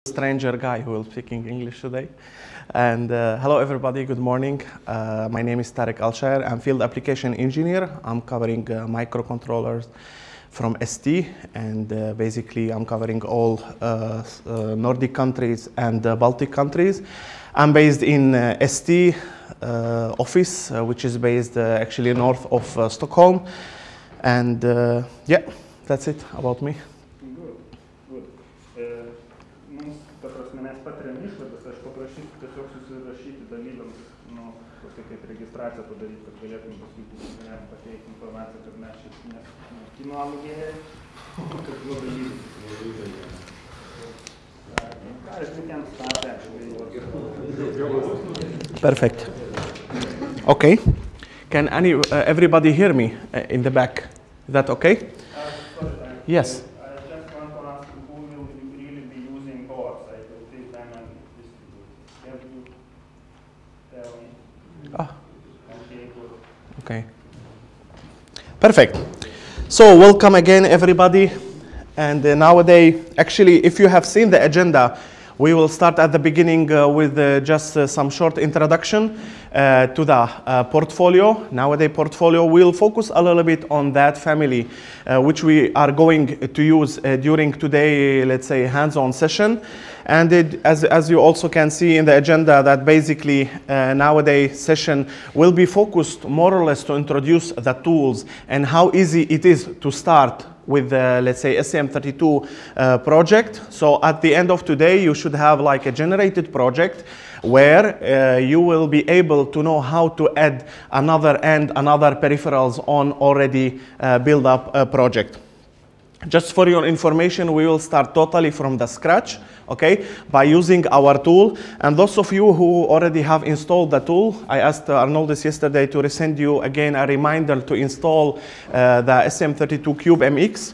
Stranger guy who will be speaking English today. And hello everybody, good morning. My name is Tarek Alshair. I'm field application engineer. I'm covering microcontrollers from ST, and basically I'm covering all Nordic countries and Baltic countries. I'm based in ST office, which is based actually north of Stockholm. And yeah, that's it about me. Mes patiriam išvadas, aš paprašysiu tiesiog susirašyti dalyviams, tokia kaip registraciją padaryti, kad galėtume paskui žmonėms pateikti informaciją, kad mes šit kino amugėjai, kad buvo dalyviai. Perfect. Okay. Can everybody hear me in the back? Is that okay? Yes. Okay. Perfect. So welcome again, everybody. And nowadays, actually, if you have seen the agenda, we will start at the beginning with just some short introduction to the portfolio. Nowadays portfolio will focus a little bit on that family, which we are going to use during today, let's say, hands-on session. And as you also can see in the agenda, that basically nowadays session will be focused more or less to introduce the tools and how easy it is to start with let's say STM32 project. So at the end of today, you should have like a generated project where you will be able to know how to add another peripherals on already build up project. Just for your information, we will start totally from the scratch, okay, by using our tool. And those of you who already have installed the tool, I asked Arnoldus yesterday to resend you again a reminder to install the STM32 Cube MX.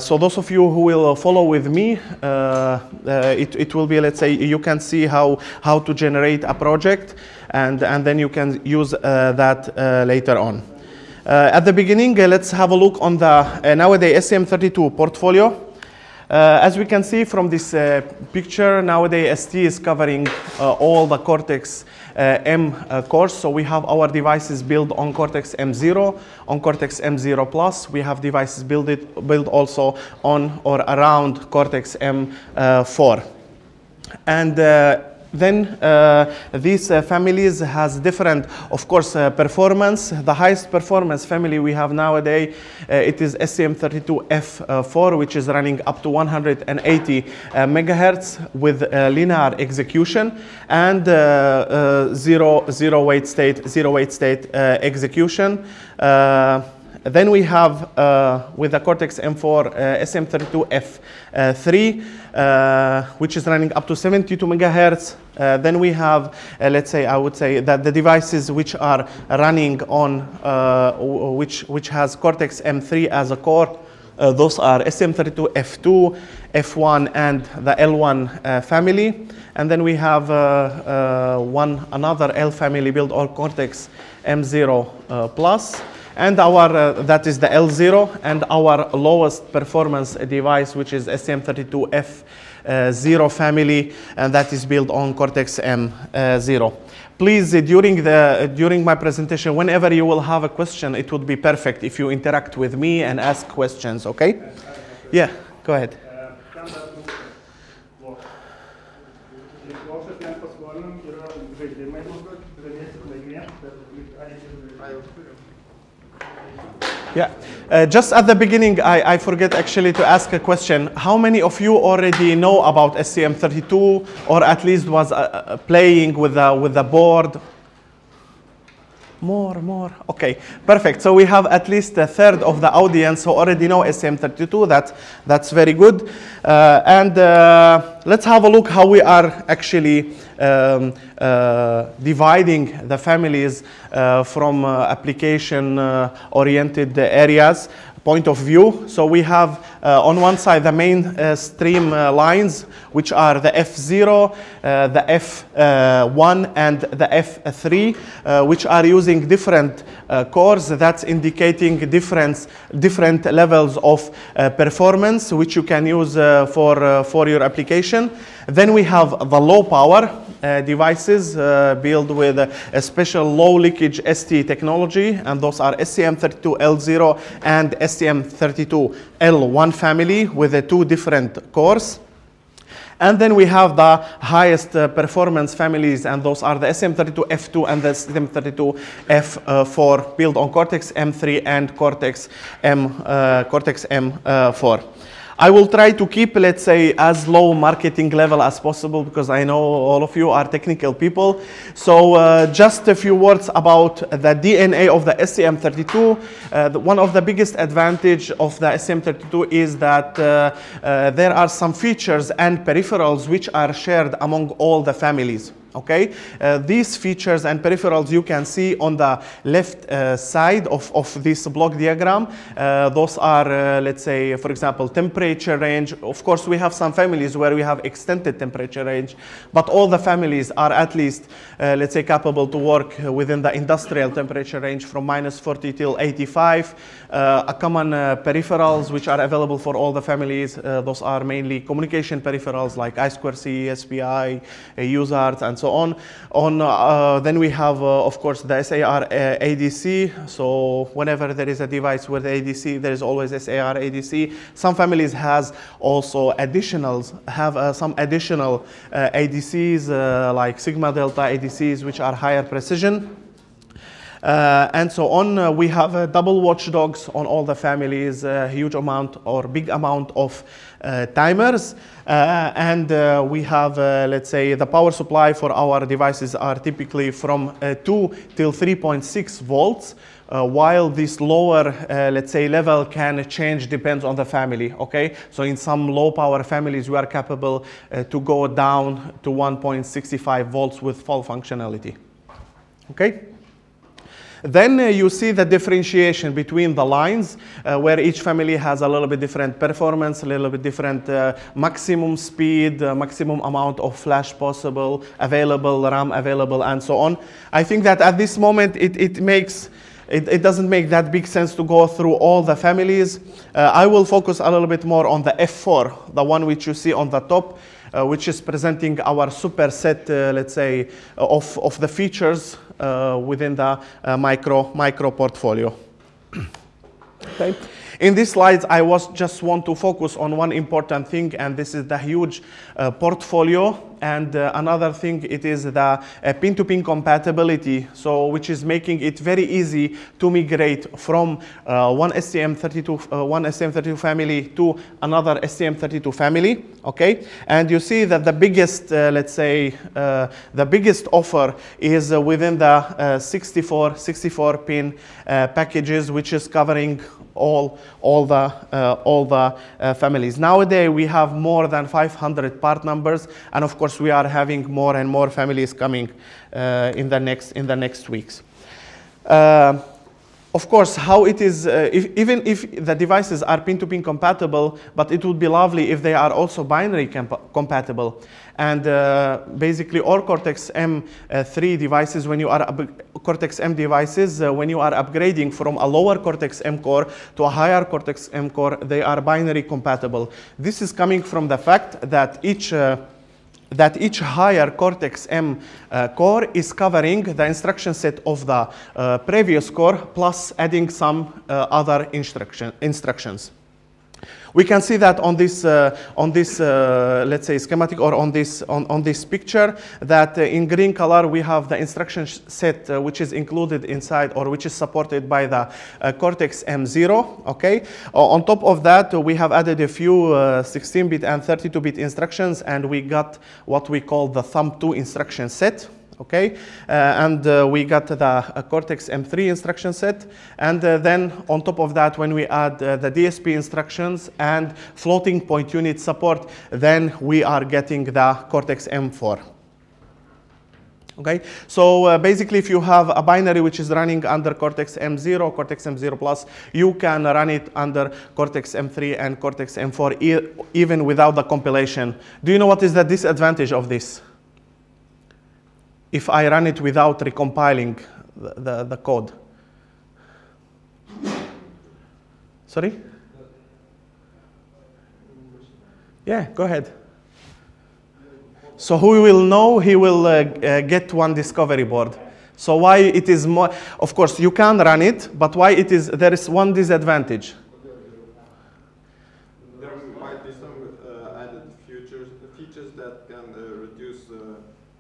So those of you who will follow with me, it will be, let's say, you can see how to generate a project, and then you can use that later on. At the beginning, let's have a look on the nowadays STM32 portfolio. As we can see from this picture, nowadays ST is covering all the Cortex M cores. So we have our devices built on Cortex M0, on Cortex M0 Plus. We have devices built also on or around Cortex M4. And then these families has different, of course, performance. The highest performance family we have nowadays, it is STM32F4, which is running up to 180 megahertz with linear execution and zero wait state execution. Then we have, with the Cortex M4, STM32F3, which is running up to 72 megahertz. Then we have, let's say, I would say that the devices which are running on, which has Cortex M3 as a core, those are STM32F2, F1, and the L1 family. And then we have another L family built on Cortex M0 Plus. And our, that is the L0, and our lowest performance device, which is STM32F0 family, and that is built on Cortex M0. Please, during my presentation, whenever you will have a question, it would be perfect if you interact with me and ask questions, okay? Yeah, go ahead. Yeah, just at the beginning, I forget actually to ask a question. How many of you already know about STM32, or at least was playing with the board? More. Okay, perfect. So we have at least a third of the audience who already know STM32. That's very good. And let's have a look how we are actually dividing the families from application-oriented areas point of view. So we have on one side the mainstream lines, which are the F0, the F1, and the F3, which are using different cores. That's indicating different levels of performance, which you can use for your application. Then we have the low power devices built with a special low leakage ST technology, and those are STM32L0 and STM32L1 family with the 2 different cores. And then we have the highest performance families, and those are the STM32F2 and the STM32F4 built on Cortex M3 and Cortex M4. I will try to keep, let's say, as low marketing level as possible, because I know all of you are technical people. So just a few words about the DNA of the STM32. One of the biggest advantage of the STM32 is that there are some features and peripherals which are shared among all the families. Okay, these features and peripherals you can see on the left side of this block diagram. Those are, let's say, for example, temperature range. Of course, we have some families where we have extended temperature range, but all the families are at least, let's say, capable to work within the industrial temperature range from -40 till 85. A common peripherals which are available for all the families, those are mainly communication peripherals like I2C, SPI, USART, and so on. Then we have, of course, the SAR ADC. So whenever there is a device with ADC, there is always SAR ADC. Some families have some additional ADCs like Sigma Delta ADCs, which are higher precision. And so on. We have double watchdogs on all the families, a huge amount or big amount of timers. And we have, let's say, the power supply for our devices are typically from 2 till 3.6 volts. While this lower, let's say, level can change, depends on the family, okay? So in some low power families, we are capable to go down to 1.65 volts with full functionality, okay? Then you see the differentiation between the lines, where each family has a little bit different performance, a little bit different maximum speed, maximum amount of flash possible, available, RAM available, and so on. I think that at this moment, it doesn't make that big sense to go through all the families. I will focus a little bit more on the F4, the one which you see on the top, which is presenting our superset, let's say, of the features within the micro portfolio. Okay. In these slides, I just want to focus on one important thing, and this is the huge portfolio. And another thing, it is the pin-to-pin compatibility, so which is making it very easy to migrate from one STM32 family to another STM32 family. Okay, and you see that the biggest, let's say, the biggest offer is within the 64 pin packages, which is covering all the families. Nowadays, we have more than 500 part numbers, and of course, we are having more and more families coming in the next weeks. Of course, how it is, even if the devices are pin-to-pin compatible, but it would be lovely if they are also binary compatible. And basically, all Cortex M3 devices, when you are Cortex M devices, when you are upgrading from a lower Cortex M core to a higher Cortex M core, they are binary compatible. This is coming from the fact that each higher Cortex M core is covering the instruction set of the previous core, plus adding some other instructions. We can see that on this, let's say, schematic, or on this picture, that in green color we have the instruction set which is included inside, or which is supported by the Cortex M0. Okay. On top of that, we have added a few 16-bit and 32-bit instructions, and we got what we call the Thumb 2 instruction set. Okay, and we got the Cortex M3 instruction set, and then on top of that, when we add the DSP instructions and floating point unit support, then we are getting the Cortex M4. Okay, so basically if you have a binary which is running under Cortex-M0, Cortex-M0 Plus, you can run it under Cortex-M3 and Cortex-M4 even without the compilation. Do you know what is the disadvantage of this? If I run it without recompiling the code. Sorry? Yeah, go ahead. So who will know, he will get one discovery board. So why it is more, of course you can run it, but why it is, there is one disadvantage. There might be some added features that can reduce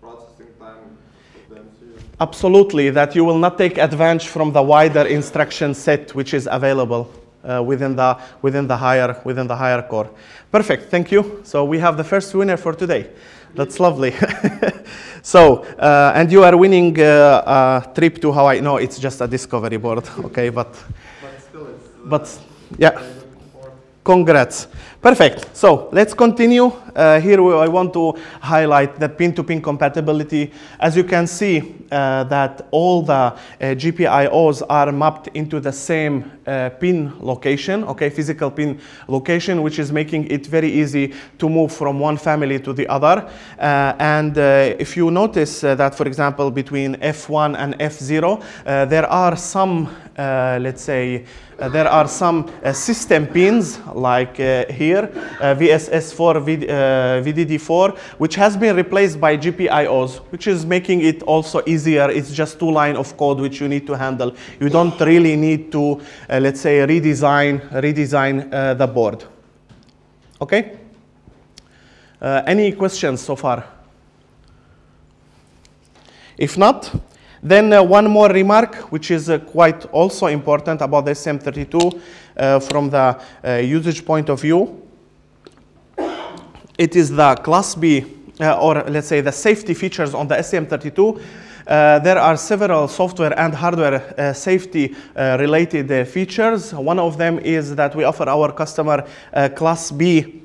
processing time of the MCU. Absolutely, that you will not take advantage from the wider instruction set which is available within the higher core. Perfect, thank you. So we have the first winner for today. That's lovely. So, and you are winning a trip to Hawaii. No, it's just a discovery board, okay, but still but yeah, congrats. Perfect. So let's continue. Here I want to highlight the pin-to-pin compatibility. As you can see, that all the GPIOs are mapped into the same pin location, okay, physical pin location, which is making it very easy to move from one family to the other. And if you notice that, for example, between F1 and F0, there are some, let's say, there are some system pins like here, VSS4, VDD4, which has been replaced by GPIOs, which is making it also easier. It's just 2 lines of code which you need to handle. You don't really need to, let's say, redesign the board. Okay? Any questions so far? If not, then one more remark, which is quite also important about the STM32 from the usage point of view. It is the Class B, or let's say the safety features on the STM32. There are several software and hardware safety related features. One of them is that we offer our customer Class B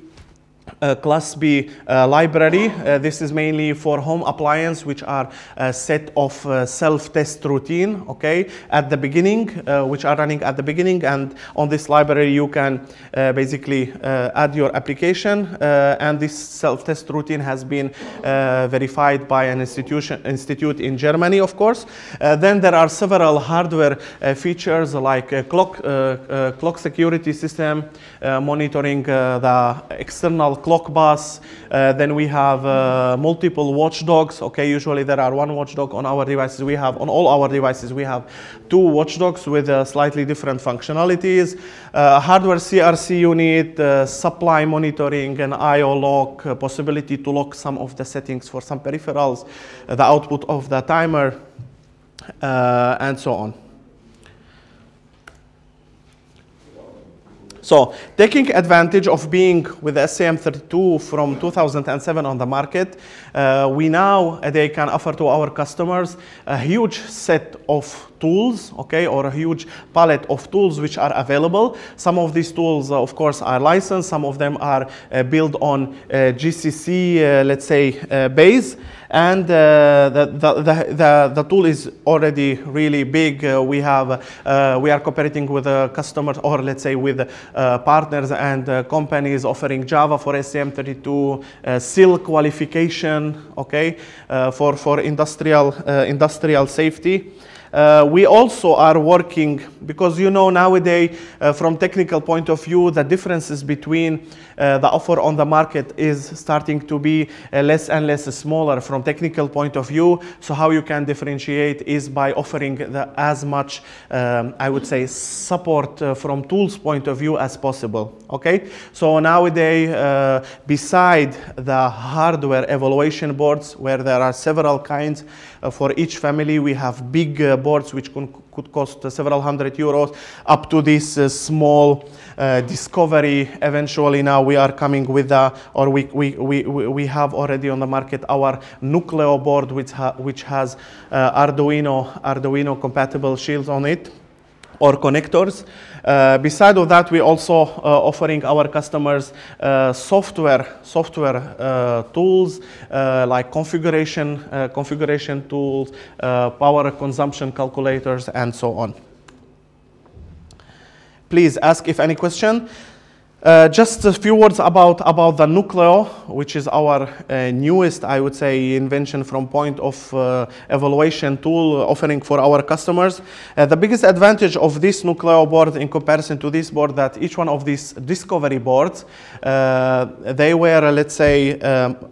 library. This is mainly for home appliance, which are a set of self-test routine, okay, at the beginning, which are running at the beginning. And on this library, you can basically add your application. And this self-test routine has been verified by an institute in Germany, of course. Then there are several hardware features like clock security system, monitoring the external clock bus. Then we have multiple watchdogs. Okay, usually there are one watchdog on our devices. We have on all our devices we have 2 watchdogs with slightly different functionalities. Hardware CRC unit, supply monitoring, and I/O lock, possibility to lock some of the settings for some peripherals, the output of the timer, and so on. So taking advantage of being with the STM32 from 2007 on the market, we nowadays can offer to our customers a huge set of tools, okay, or a huge palette of tools which are available. Some of these tools, of course, are licensed. Some of them are built on GCC, let's say, base. And the tool is already really big. We are cooperating with customers, or let's say with partners and companies offering Java for STM32, SIL qualification, okay, for industrial safety. We also are working, because you know nowadays from technical point of view, the differences between the offer on the market is starting to be less and less smaller from technical point of view. So how you can differentiate is by offering as much, I would say, support from tools point of view as possible. Okay, so nowadays, beside the hardware evaluation boards, where there are several kinds for each family, we have big boards which could cost several €100 up to this small discovery. Eventually now we are coming with or we have already on the market our Nucleo board, which has Arduino compatible shields on it, or connectors. Beside of that, we also offering our customers software tools like configuration tools, power consumption calculators, and so on. Please ask if any question. Just a few words about the Nucleo, which is our newest, I would say, invention from point of evaluation tool offering for our customers. The biggest advantage of this Nucleo board in comparison to this board, that each one of these discovery boards, they were, let's say,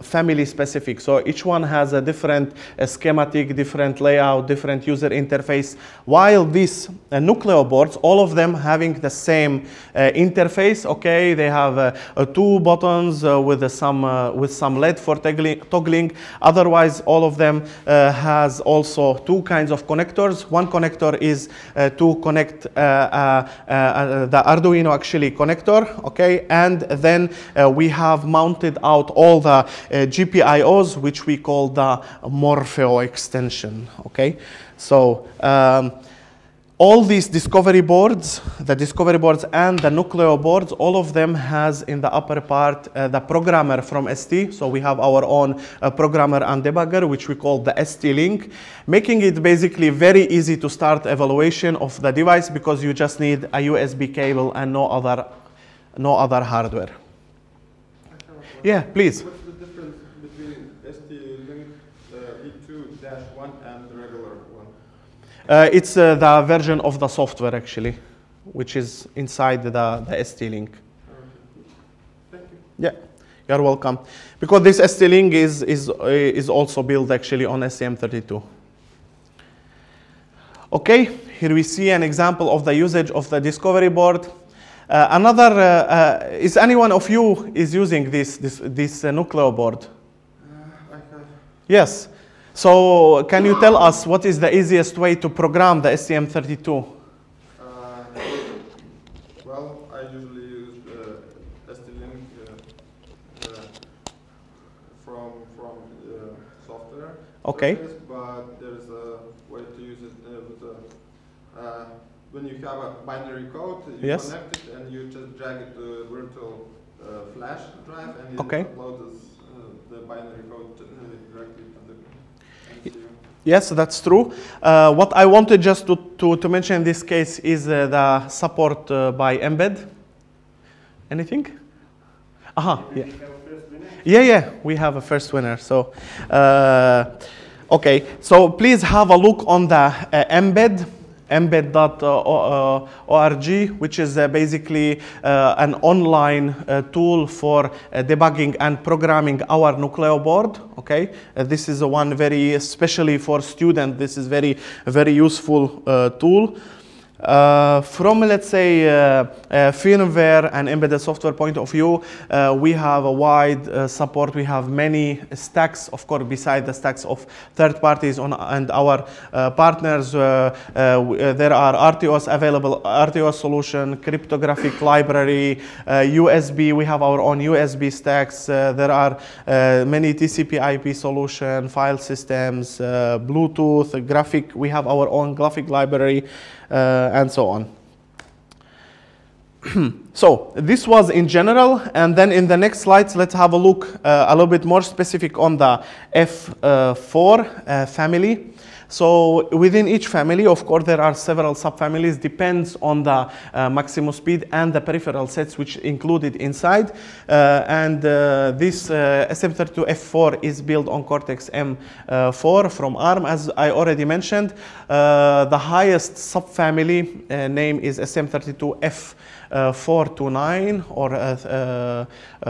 family specific. So each one has a different schematic, different layout, different user interface, while these Nucleo boards, all of them having the same interface, okay? They have 2 buttons with some LED for toggling. Otherwise, all of them has also 2 kinds of connectors. One connector is to connect the Arduino actually connector, okay? And then we have mounted out all the GPIOs, which we call the Morpheo extension, okay? So all these discovery boards, the discovery boards and the Nucleo boards, all of them has in the upper part the programmer from ST. So we have our own programmer and debugger, which we call the ST Link, making it basically very easy to start evaluation of the device because you just need a USB cable and no other hardware. Yeah, please. What's the difference between ST Link E2-1 and the regular one? It's the version of the software actually, which is inside the ST Link. Thank you. Yeah, you're welcome. Because this ST Link is also built actually on STM32. Okay, here we see an example of the usage of the discovery board. Is anyone of you is using this Nucleo board? I have. Yes. So can you tell us what is the easiest way to program the STM32? Well, I usually use ST-Link from software. Okay. Service, but there's a way to use it with when you have a binary code, you yes. connect it and you just drag it to a virtual flash drive and okay. you upload the binary code directly to the MCU. Yes, that's true. What I wanted just to mention in this case is the support by embed. Anything? Yeah. Yeah, we have a first winner. So, okay. So please have a look on the embed.org, which is basically an online tool for debugging and programming our Nucleo board. Okay, this is one very, especially for students, this is very useful tool. From, let's say, firmware and embedded software point of view, we have a wide support. We have many stacks, of course, beside the stacks of third parties and our partners. There are RTOS available, RTOS solution, cryptographic library, USB. We have our own USB stacks. There are many TCP/IP solution, file systems, Bluetooth, graphic. We have our own graphic library. And so on. So this was in general, and then in the next slides, let's have a look a little bit more specific on the F4 family. So within each family, of course, there are several subfamilies, depends on the maximum speed and the peripheral sets which included inside. This STM32F4 is built on Cortex-M4 from ARM, as I already mentioned. The highest subfamily name is STM32F429 or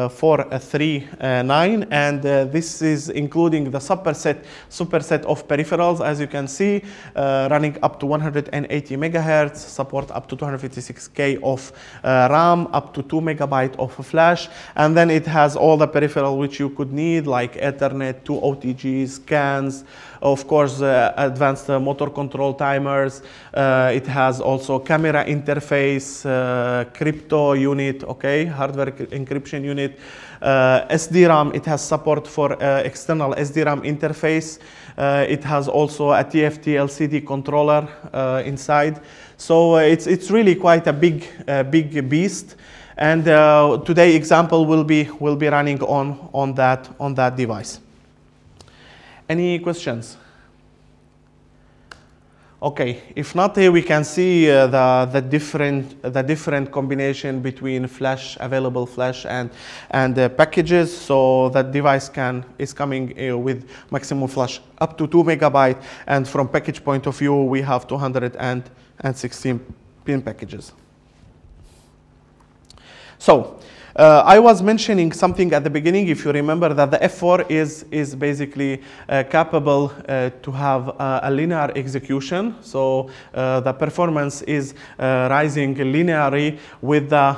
439, and this is including the superset of peripherals, as you can see, running up to 180 megahertz, support up to 256K of RAM, up to 2 megabyte of flash, and then it has all the peripheral which you could need, like Ethernet, 2 OTGs, CANs, of course, advanced motor control timers. It has also camera interface, crypto unit, okay, hardware encryption unit. SDRAM, it has support for external SDRAM interface. It has also also a TFT LCD controller inside. So it's really quite a big beast. And today example will be running on that device. Any questions? Okay, if not, here we can see the different combination between available flash and packages. So that device is coming with maximum flash up to 2 MB, and from package point of view, we have 216 pin packages. So I was mentioning something at the beginning, if you remember, that the F4 is basically capable to have a linear execution. So the performance is rising linearly with the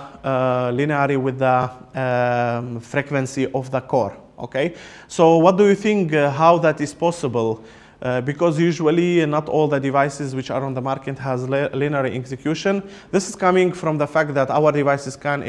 frequency of the core. Okay. So what do you think? How that is possible? Because usually not all the devices which are on the market has linear execution. This is coming from the fact that our devices can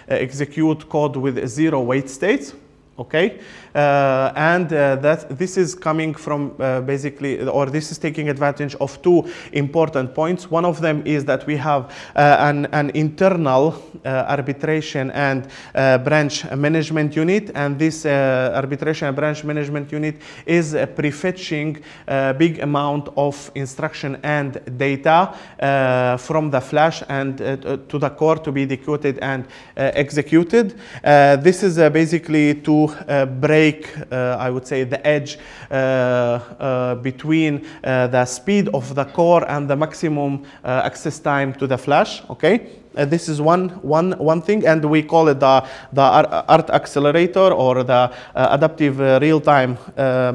execute code with 0 wait states. Okay, and this is coming from basically, or this is taking advantage of two important points. One of them is that we have an internal arbitration and branch management unit, and this arbitration and branch management unit is prefetching a big amount of instruction and data from the flash and to the core to be decoded and executed. This is basically to break, I would say, the edge between the speed of the core and the maximum access time to the flash. Okay, this is one thing, and we call it the ART accelerator, or the adaptive real-time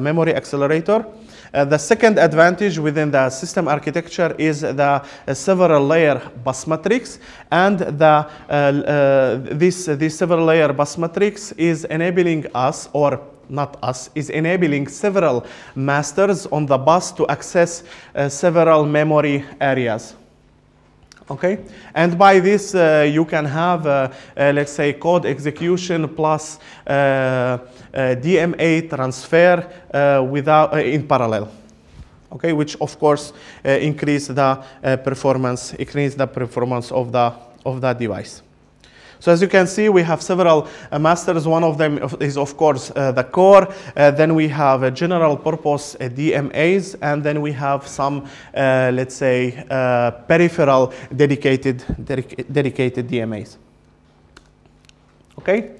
memory accelerator. The second advantage within the system architecture is the several layer bus matrix, and this several layer bus matrix is enabling us, or not us, is enabling several masters on the bus to access several memory areas. Okay, and by this you can have, let's say, code execution plus DMA transfer in parallel. Okay, which of course increase the performance of the device. So as you can see, we have several masters. One of them is, of course, the core. Then we have general purpose DMAs, and then we have some, let's say, peripheral dedicated DMAs. Okay.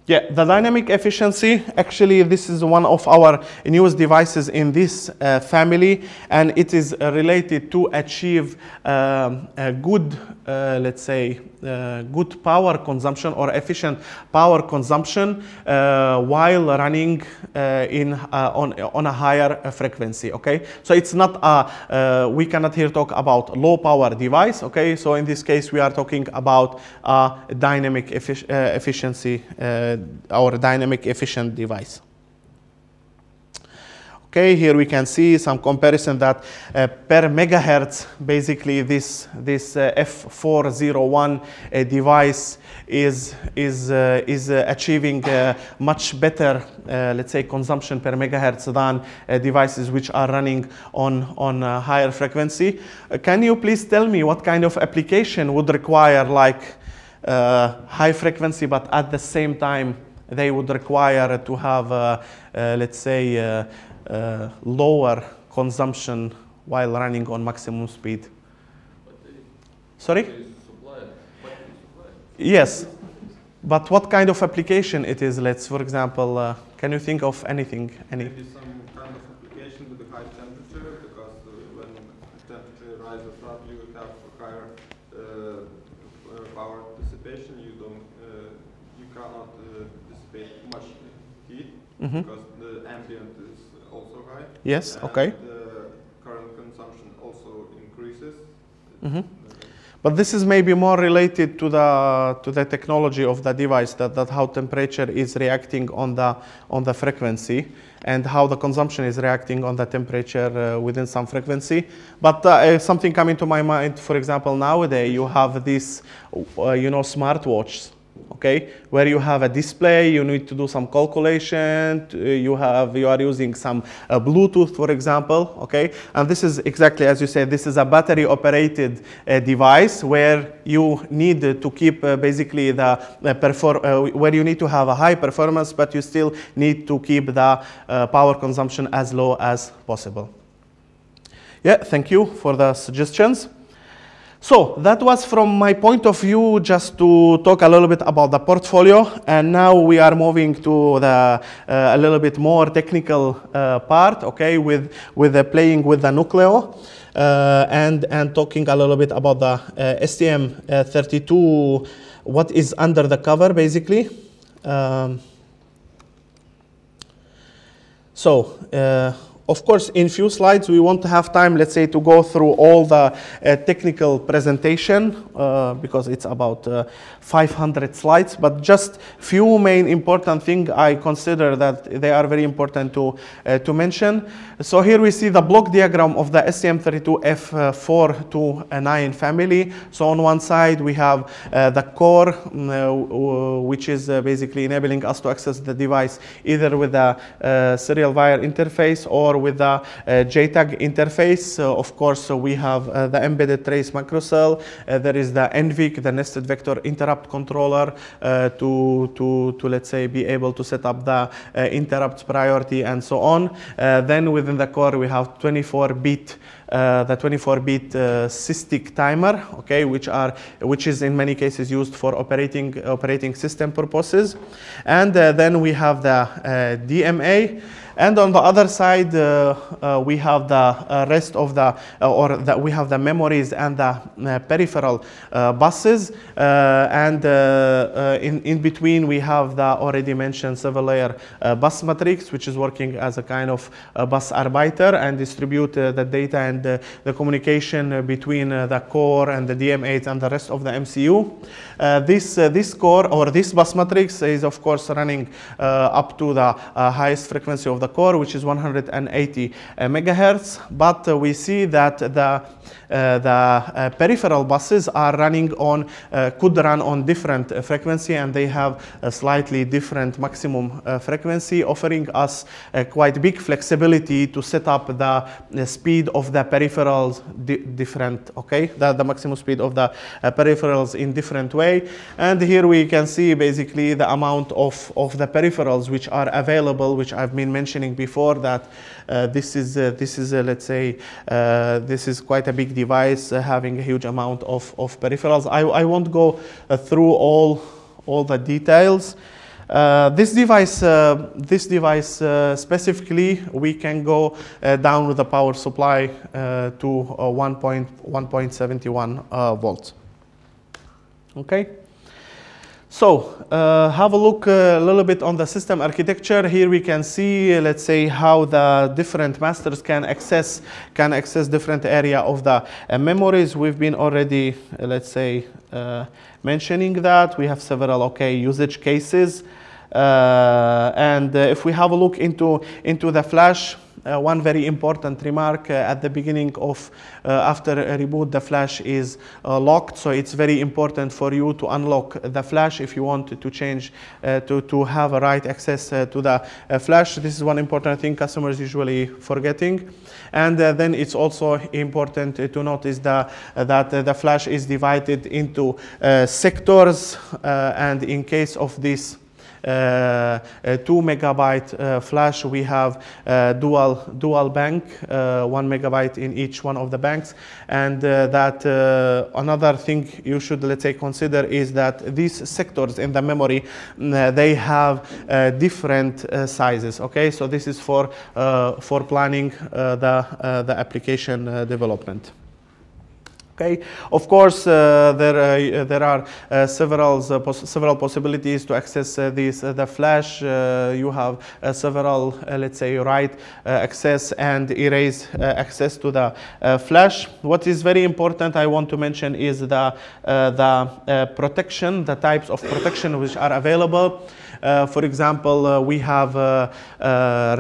Yeah, the dynamic efficiency, actually this is one of our newest devices in this family, and it is related to achieve a good, let's say, good power consumption or efficient power consumption while running on a higher frequency. Okay, so it's not we cannot here talk about low power device. Okay, so in this case we are talking about dynamic efficiency, our dynamic efficient device. Okay, here we can see some comparison that per megahertz, basically this F401 device is achieving much better, let's say, consumption per megahertz than devices which are running on higher frequency. Can you please tell me what kind of application would require like high frequency, but at the same time they would require to have, let's say, lower consumption while running on maximum speed? Sorry? Yes, but what kind of application it is? Let's, for example, can you think of anything? Maybe some kind of application with a high temperature, because when the temperature rises up, you have a higher power dissipation. You cannot dissipate much heat, because the ambient is also high. Yes, okay. The current consumption also increases. But this is maybe more related to the technology of the device, that how temperature is reacting on the frequency, and how the consumption is reacting on the temperature within some frequency. But something coming to my mind, for example, nowadays you have these, you know, smartwatches, okay, where you have a display, you need to do some calculation, you are using some Bluetooth, for example, okay, and this is exactly as you said, this is a battery operated device where you need to keep basically where you need to have a high performance, but you still need to keep the power consumption as low as possible. Yeah, thank you for the suggestions. So that was from my point of view, just to talk a little bit about the portfolio. And now we are moving to the a little bit more technical part, okay, with playing with the Nucleo and talking a little bit about the STM32, what is under the cover, basically. Of course, in few slides, we won't have time, let's say, to go through all the technical presentation because it's about 500 slides, but just few main important things I consider that they are very important to mention. So here we see the block diagram of the STM32F4 to 9 family. So on one side, we have the core, which is basically enabling us to access the device either with a serial wire interface or with the JTAG interface. Of course, we have the embedded trace macrocell. There is the NVIC, the nested vector interrupt controller, to let's say be able to set up the interrupt priority and so on. Then within the core, we have 24-bit the 24-bit SysTick timer, okay, which is in many cases used for operating system purposes. And then we have the DMA. And on the other side, we have the rest of we have the memories and the peripheral buses. And in between, we have the already mentioned several layer bus matrix, which is working as a kind of bus arbiter and distribute the data and the communication between the core and the DMAs and the rest of the MCU. This core or this bus matrix is of course running up to the highest frequency of the core, which is 180 megahertz. But we see that the peripheral buses are running on, could run on different frequency, and they have a slightly different maximum frequency, offering us quite big flexibility to set up the speed of the peripherals different, okay, the maximum speed of the peripherals in different way. And here we can see basically the amount of the peripherals which are available, which I've been mentioning before, that this is let's say this is quite a big device having a huge amount of peripherals. I won't go through all the details. This device specifically, we can go down with the power supply to 1.71 volts. Okay. So have a look a little bit on the system architecture. Here we can see, let's say, how the different masters can access different area of the memories. We've been already, let's say, mentioning that. We have several usage cases. And if we have a look into the flash, one very important remark at the beginning of after a reboot, the flash is locked, so it's very important for you to unlock the flash if you want to change to have a right access to the flash. This is one important thing customers usually forgetting. And then it's also important to notice that the flash is divided into sectors, and in case of this 2 megabyte flash, we have dual bank, 1 megabyte in each one of the banks. And another thing you should, let's say, consider is that these sectors in the memory, they have different sizes. Okay, so this is for planning the application development. Okay. Of course, there are several possibilities to access the flash. You have several, let's say, write access and erase access to the flash. What is very important, I want to mention, is the protection, the types of protection which are available. For example, we have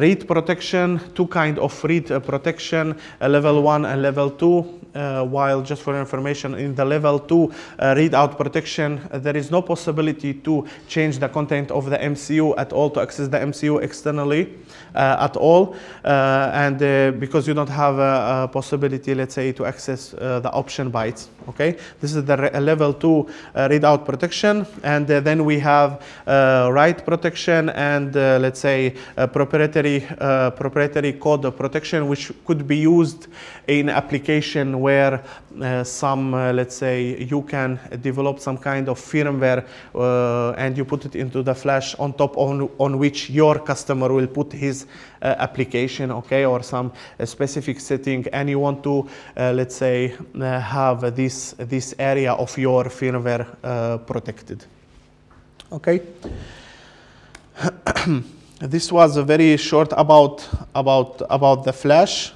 read protection, two kinds of read protection, level 1 and level 2. while just for information, in the level 2 readout protection, there is no possibility to change the content of the MCU at all, to access the MCU externally at all, and because you don't have a possibility, let's say, to access the option bytes. Okay, this is the level 2 readout protection, and then we have write protection and let's say proprietary code protection, which could be used in application where let's say you can develop some kind of firmware and you put it into the flash on top on which your customer will put his application, okay, or some specific setting, and you want to let's say have this area of your firmware protected. Okay. This was a very short about the flash.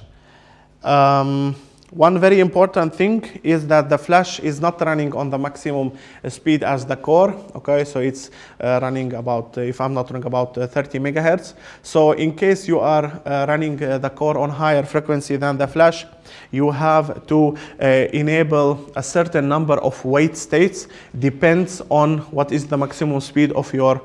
One very important thing is that the flash is not running on the maximum speed as the core. Okay, so it's running about, if I'm not wrong, about 30 megahertz. So in case you are running the core on higher frequency than the flash, you have to enable a certain number of wait states, depends on what is the maximum speed of your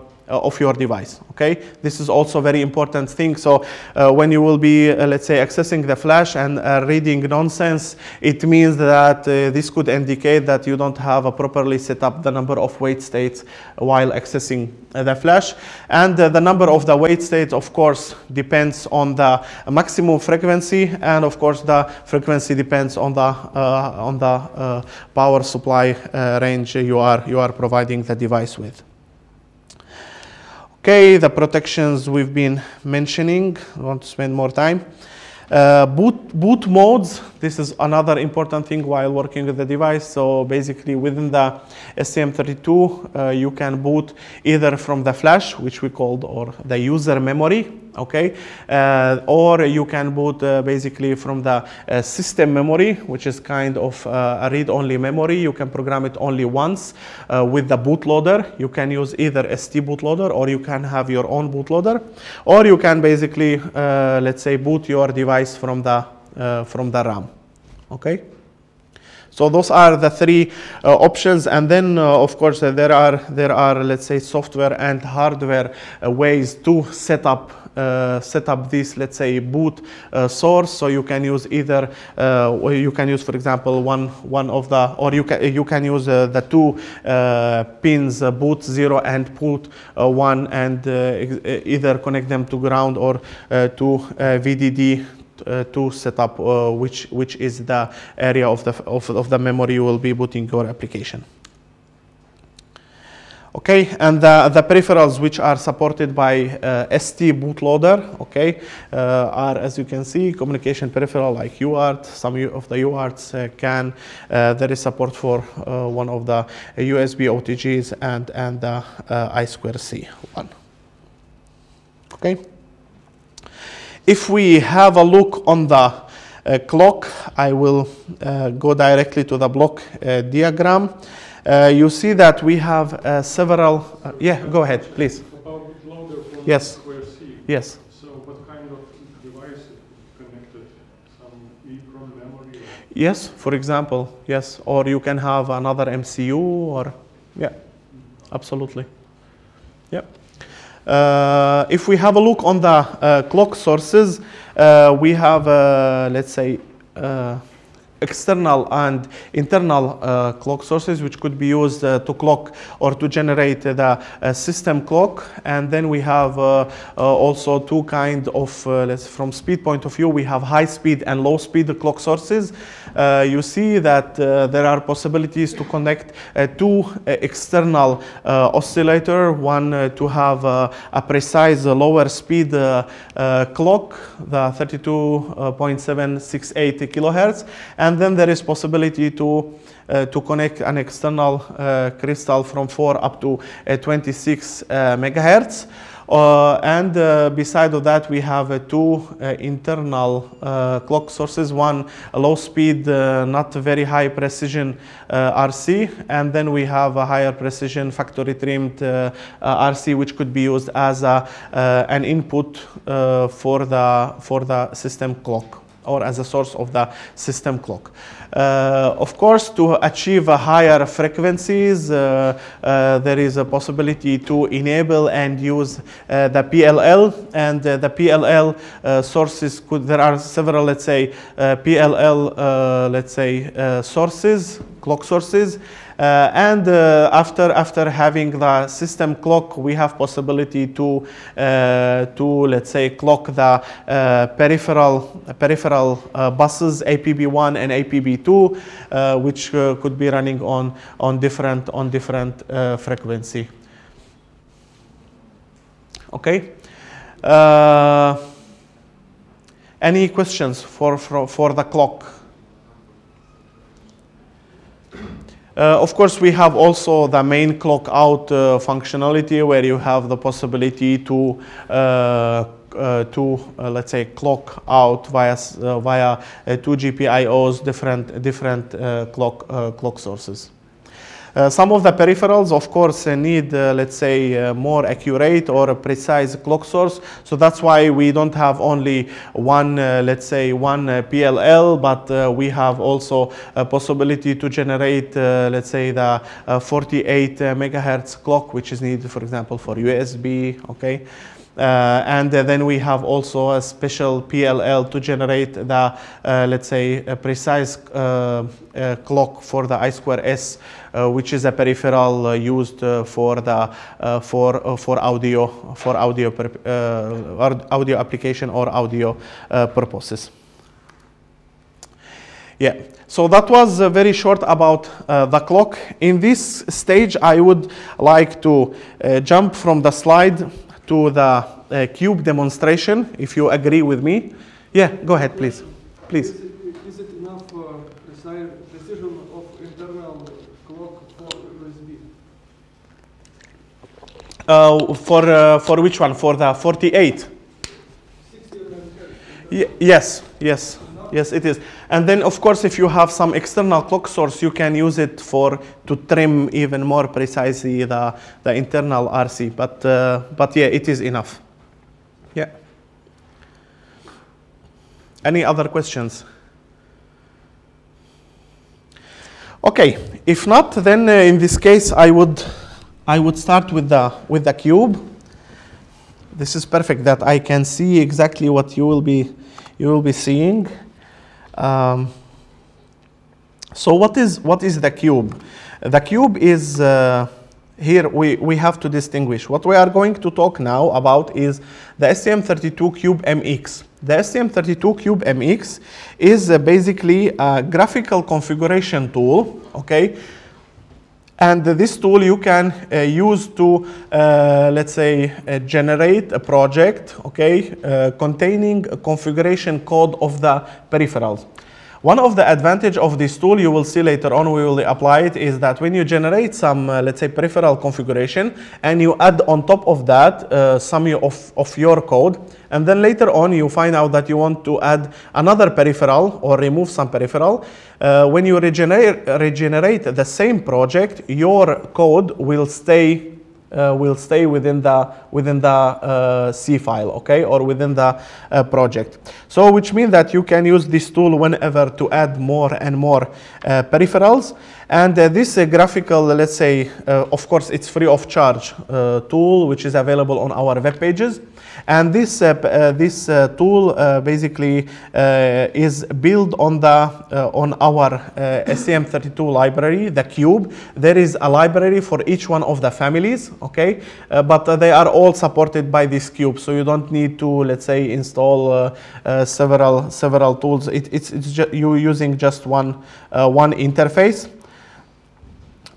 device. Okay, this is also a very important thing. So when you will be let's say accessing the flash and reading nonsense, it means that this could indicate that you don't have a properly set up the number of wait states while accessing the flash, and the number of the wait states of course depends on the maximum frequency, and of course the frequency depends on the power supply range you are providing the device with. Okay, the protections we've been mentioning, I want to spend more time. Boot modes, this is another important thing while working with the device. So basically within the STM32, you can boot either from the flash, which we called, or the user memory, okay? Or you can boot basically from the system memory, which is kind of a read-only memory. You can program it only once with the bootloader. You can use either ST bootloader, or you can have your own bootloader, or you can basically, let's say, boot your device from the RAM, okay? So those are the three options, and then of course there are let's say software and hardware ways to set up this, let's say, boot source. So you can use either you can use, for example, one of the, or you can use the two pins, boot 0 and boot 1, and either connect them to ground or to VDD to set up which is the area of the memory you will be booting your application. Okay, and the peripherals which are supported by ST bootloader, okay, are, as you can see, communication peripheral like UART. Some of the UARTs there is support for one of the USB OTGs and the I2C one. Okay. If we have a look on the clock, I will go directly to the block diagram. You see that we have several. Yeah, go ahead, please. About bootloader from yes. Square C. Yes. So, what kind of device is connected? Some EEPROM memory? Yes, for example, yes. Or you can have another MCU, or yeah, absolutely. Yeah. If we have a look on the clock sources, we have, let's say, external and internal clock sources, which could be used to clock or to generate the system clock. And then we have also two kind of, from speed point of view, we have high speed and low speed clock sources. You see that there are possibilities to connect two external oscillator, one to have a precise lower speed clock, the 32.768 kilohertz, and then there is possibility to connect an external crystal from 4 up to 26 megahertz. And beside of that, we have two internal clock sources, one low speed, not very high precision RC, and then we have a higher precision factory trimmed RC, which could be used as an input for the system clock. or as a source of the system clock. Of course, to achieve higher frequencies, there is a possibility to enable and use the PLL, and the PLL sources there are several, let's say, PLL, sources, clock sources. And after having the system clock, we have possibility to let's say clock the peripheral buses APB1 and APB2, which could be running on different frequency. Okay. Any questions for the clock? Of course, we have also the main clock out functionality, where you have the possibility to let's say clock out via two GPIOs, different clock sources. Some of the peripherals, of course, need, let's say, more accurate or precise clock source. So that's why we don't have only one, let's say, one PLL, but we have also a possibility to generate, let's say, the 48 megahertz clock, which is needed, for example, for USB. Okay. And then we have also a special PLL to generate the, let's say, a precise clock for the I2S, which is a peripheral used for the for audio application or audio purposes. Yeah. So that was very short about the clock. In this stage, I would like to jump from the slide to the cube demonstration, if you agree with me. Yeah, go ahead, please. Please. Is it enough precision of internal clock for USB? For which one? For the 48? 60 yes, yes. Yes, it is. And then, of course, if you have some external clock source, you can use it to trim even more precisely the internal RC. But yeah, it is enough. Yeah. Any other questions? Okay. If not, then in this case, I would start with the cube. This is perfect that I can see exactly what you will be seeing. So what is the cube? The cube is here we have to distinguish. What we are going to talk now about is the STM32Cube-MX. The STM32Cube-MX is basically a graphical configuration tool, okay? And this tool you can use to, let's say, generate a project, okay, containing a configuration code of the peripherals. One of the advantages of this tool, you will see later on, we will apply it, is that when you generate some, let's say, peripheral configuration, and you add on top of that some of your code, and then later on you find out that you want to add another peripheral or remove some peripheral, when you regenerate the same project, your code will stay within the C file, okay, or within the project. So which means that you can use this tool whenever to add more and more peripherals. And this graphical, let's say, of course, it's free of charge tool, which is available on our web pages. And this tool basically is built on our STM32 library, the cube. There is a library for each one of the families, okay, but they are all supported by this cube, so you don't need to, let's say, install several tools. It's you using just one interface.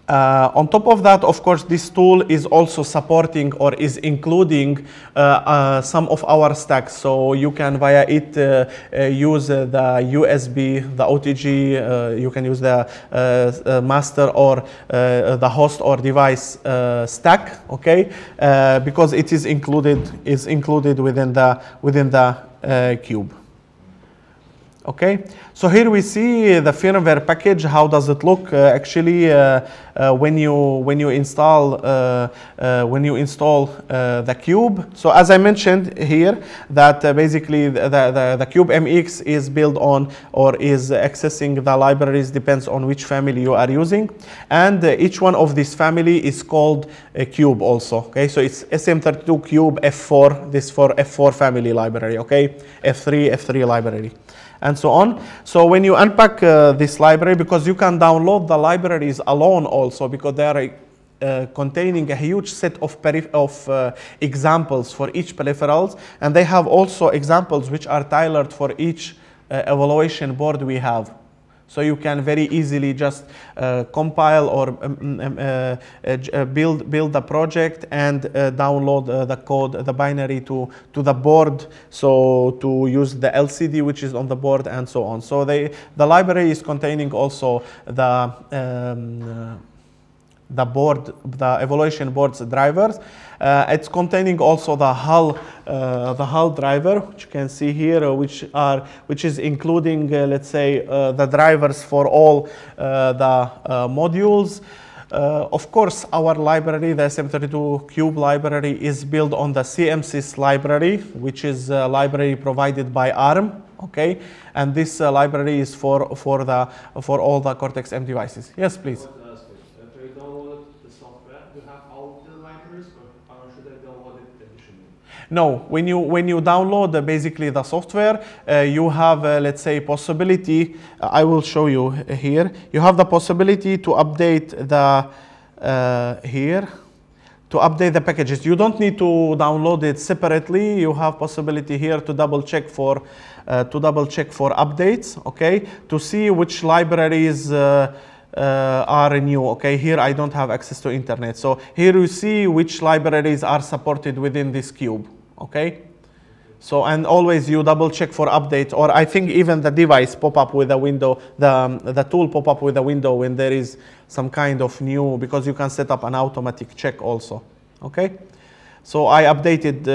On top of that, of course, this tool is also supporting or is including some of our stacks. So you can via it use the USB, the OTG, you can use the master or the host or device stack, okay? Because it is included within the cube. Okay, so here we see the firmware package. How does it look actually when you install the cube? So as I mentioned here, that basically the cube MX is built on or is accessing the libraries depends on which family you are using, and each one of this family is called a cube also. Okay, so it's STM32 cube F4. This for F4 family library. Okay, F3 library, and so on. So when you unpack this library, because you can download the libraries alone also, because they are containing a huge set of examples for each peripherals, and they have also examples which are tailored for each evaluation board we have. So you can very easily just compile or build the project and download the code, the binary to the board. So to use the LCD which is on the board and so on. So the library is containing also the evaluation board's drivers. It's containing also the hull driver, which you can see here, which is including let's say the drivers for all the modules. Of course, our library, the STM32 Cube library, is built on the CMSys library, which is a library provided by ARM. Okay, and this library is for all the Cortex-M devices. Yes, please. No, when you download basically the software, you have let's say possibility. I will show you here. You have the possibility to update the to update the packages. You don't need to download it separately. You have possibility here to double check for updates. Okay, to see which libraries are new. Okay, here I don't have access to internet, so here you see which libraries are supported within this cube. Okay, so and always you double check for updates, or I think even the device pop up with a window, the tool pop up with a window when there is some kind of new, because you can set up an automatic check also. Okay, so I updated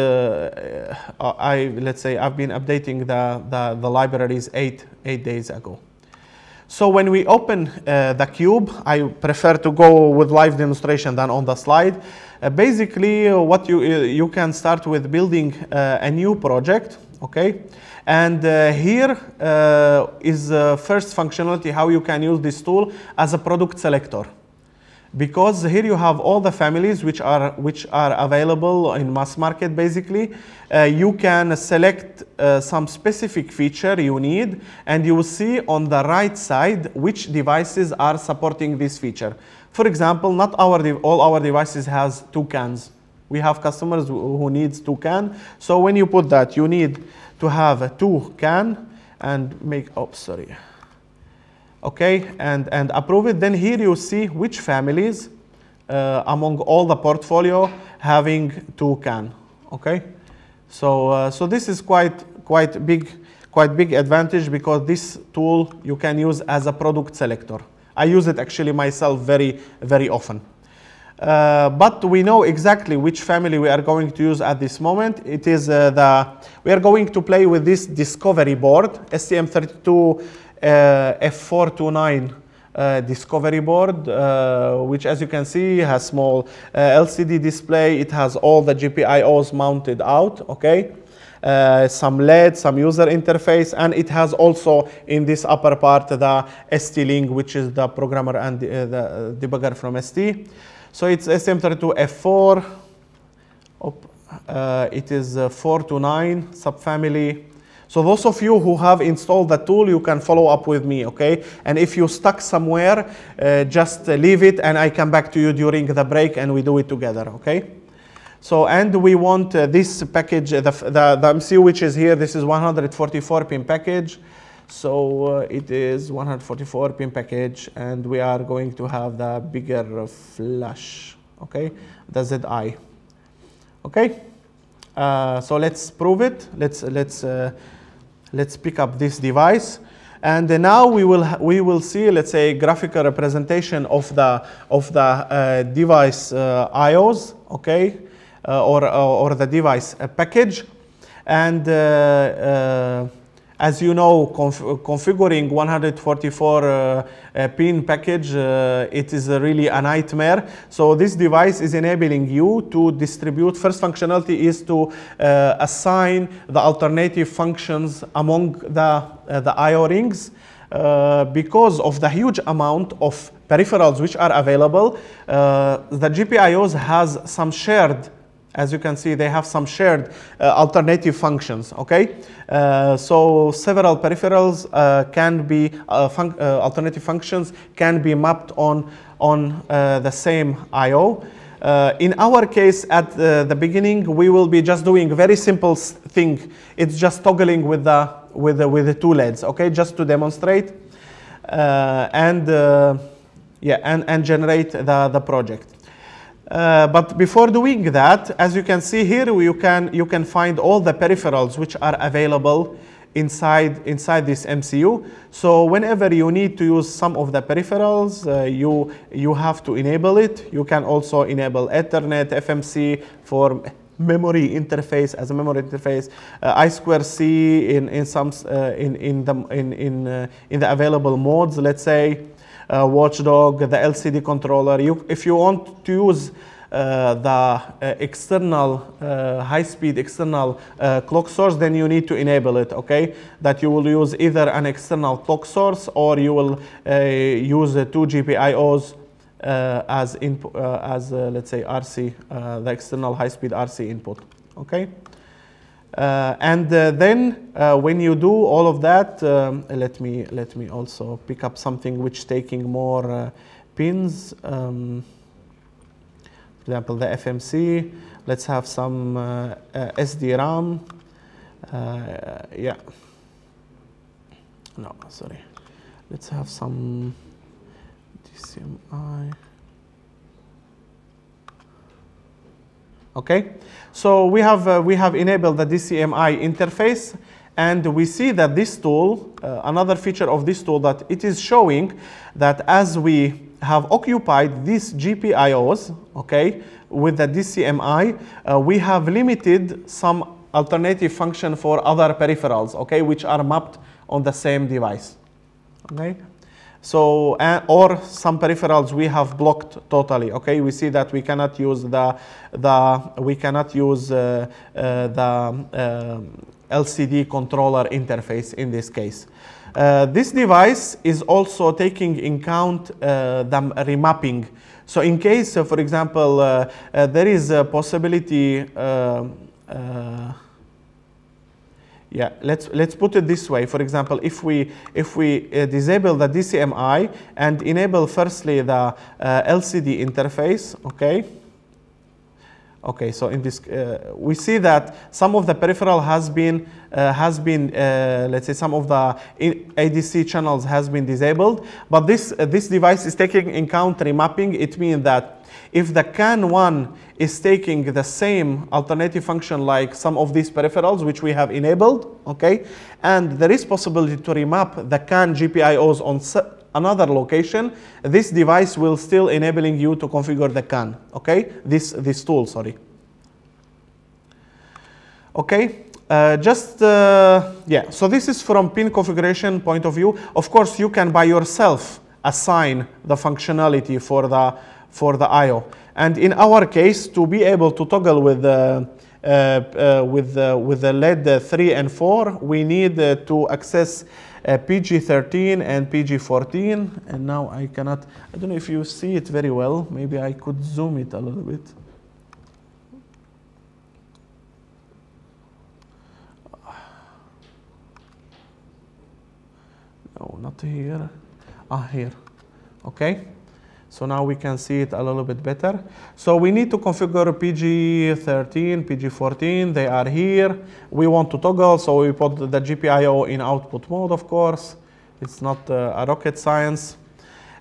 let's say I've been updating the libraries eight days ago. So when we open the cube, I prefer to go with live demonstration than on the slide. Basically, what you can start with building a new project, okay? And here is first functionality, how you can use this tool as a product selector. Because here you have all the families which are available in mass market. Basically, you can select some specific feature you need, and you will see on the right side which devices are supporting this feature. For example, not all our devices has 2 cans. We have customers who needs 2 can. So when you put that, you need to have a 2 can and make, oh, sorry. Okay, and approve it. Then here you see which families among all the portfolio having 2 can. Okay, so this is quite big advantage, because this tool you can use as a product selector. I use it actually myself very often. But we know exactly which family we are going to use at this moment. It is we are going to play with this discovery board, STM32 F429 discovery board, which, as you can see, has small LCD display. It has all the GPIOs mounted out, okay? Some LED, some user interface, and it has also in this upper part the ST-Link, which is the programmer and the debugger from ST. So it's STM32 F4. It is 429 subfamily. So those of you who have installed the tool, you can follow up with me, okay? And if you're stuck somewhere, just leave it and I come back to you during the break and we do it together, okay? So, and we want this package, the MCU which is here, this is 144 pin package. So it is 144 pin package, and we are going to have the bigger flash, okay? The ZI, okay? So let's prove it. Let's pick up this device, and now we will see, let's say, graphical representation of the device IOs, okay, or the device package, and as you know, configuring 144 pin package, it is really a nightmare. So this device is enabling you to distribute. First functionality is to assign the alternative functions among the I/O rings. Because of the huge amount of peripherals which are available, the GPIOs has some shared, as you can see, they have some shared alternative functions, okay? So several peripherals can be, alternative functions can be mapped on the same I/O. In our case, at the beginning, we will be just doing a very simple thing. It's just toggling with the two LEDs, okay, just to demonstrate and generate the project. But before doing that, as you can see here, you can find all the peripherals which are available inside this MCU. So whenever you need to use some of the peripherals, you have to enable it. You can also enable Ethernet, FMC for memory interface as a memory interface, I2C in the available modes. Let's say Watchdog, the LCD controller. If you want to use the external high-speed external clock source, then you need to enable it. Okay, that you will use either an external clock source or you will use the two GPIOs as input, let's say RC, the external high-speed RC input. Okay, then when you do all of that, let me also pick up something which taking more pins. For example, the FMC. Let's have some SDRAM. Yeah. No, sorry. Let's have some DCMI. Okay, so we have enabled the DCMI interface, and we see that this tool, another feature of this tool, that it is showing that as we have occupied these GPIOs, okay, with the DCMI, we have limited some alternative function for other peripherals, okay, which are mapped on the same device, okay. So, or some peripherals we have blocked totally. Okay, we see that we cannot use the LCD controller interface in this case. This device is also taking in count the remapping. So, in case, for example, there is a possibility. Yeah, let's put it this way. For example, if we disable the DCMI and enable firstly the LCD interface, okay. Okay, so in this we see that some of the peripheral has been let's say some of the ADC channels has been disabled, but this device is taking in count remapping. It means that if the CAN1 is taking the same alternative function like some of these peripherals which we have enabled, okay, and there is possibility to remap the CAN GPIOs on another location, this device will still enabling you to configure the CAN, okay, this tool, sorry. Okay, yeah, so this is from pin configuration point of view. Of course, you can by yourself assign the functionality for the I/O. And in our case, to be able to toggle with the LED 3 and 4, we need to access PG13 and PG14. And now I cannot, I don't know if you see it very well. Maybe I could zoom it a little bit. No, not here. Ah, here. Okay. So now we can see it a little bit better. So we need to configure PG13, PG14. They are here. We want to toggle, so we put the GPIO in output mode, of course. It's not a rocket science.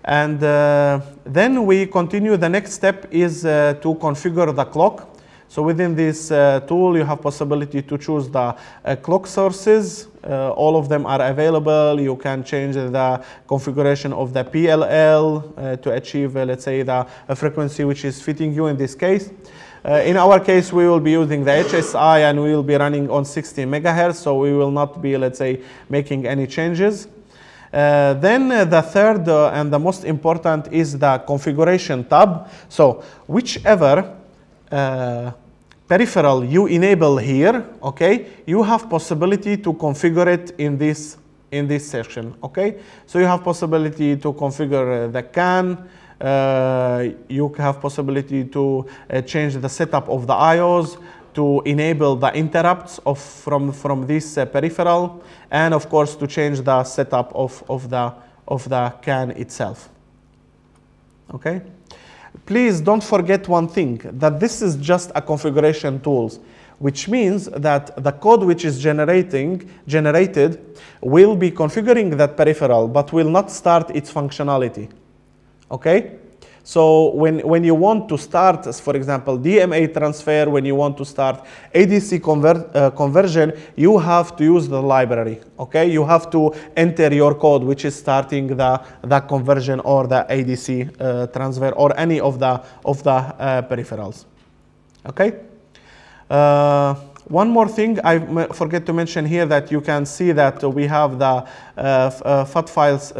And then we continue. The next step is to configure the clock. So within this tool, you have possibility to choose the clock sources. All of them are available. You can change the configuration of the PLL to achieve, let's say, the frequency which is fitting you in this case. In our case, we will be using the HSI and we will be running on 60 megahertz, so we will not be, let's say, making any changes. Then the third and the most important is the configuration tab. So whichever peripheral you enable here, okay, you have possibility to configure it in this section, okay? So you have possibility to configure the CAN, you have possibility to change the setup of the IOs, to enable the interrupts from this peripheral, and of course to change the setup of the CAN itself. Okay? Please don't forget one thing, that this is just a configuration tools, which means that the code which is generated will be configuring that peripheral, but will not start its functionality. Okay? So when you want to start, for example, DMA transfer, when you want to start ADC conversion, you have to use the library, okay? You have to enter your code, which is starting the conversion or the ADC transfer or any of the peripherals, okay? One more thing I forget to mention here, that you can see that we have the FAT files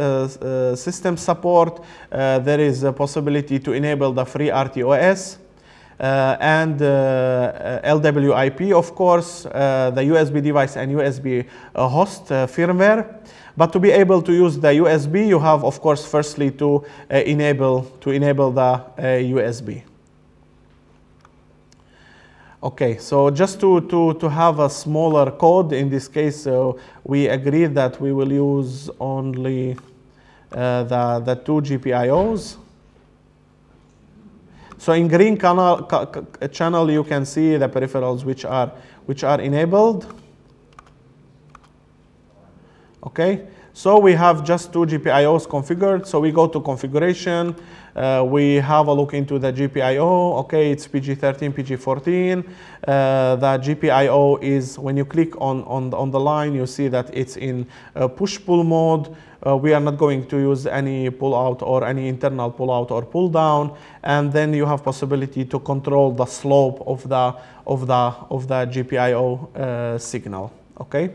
system support. There is a possibility to enable the free RTOS and LWIP, of course, the USB device and USB host firmware. But to be able to use the USB, you have, of course, firstly to enable the USB. Okay, so just to have a smaller code, in this case, we agreed that we will use only the 2 GPIOs. So in green channel, you can see the peripherals which are enabled. Okay, so we have just 2 GPIOs configured. So we go to configuration. We have a look into the GPIO. Okay, it's PG13, PG14. The GPIO is, when you click on the line, you see that it's in push-pull mode. We are not going to use any pull-out or any internal pull-out or pull-down. And then you have possibility to control the slope of the GPIO signal. Okay.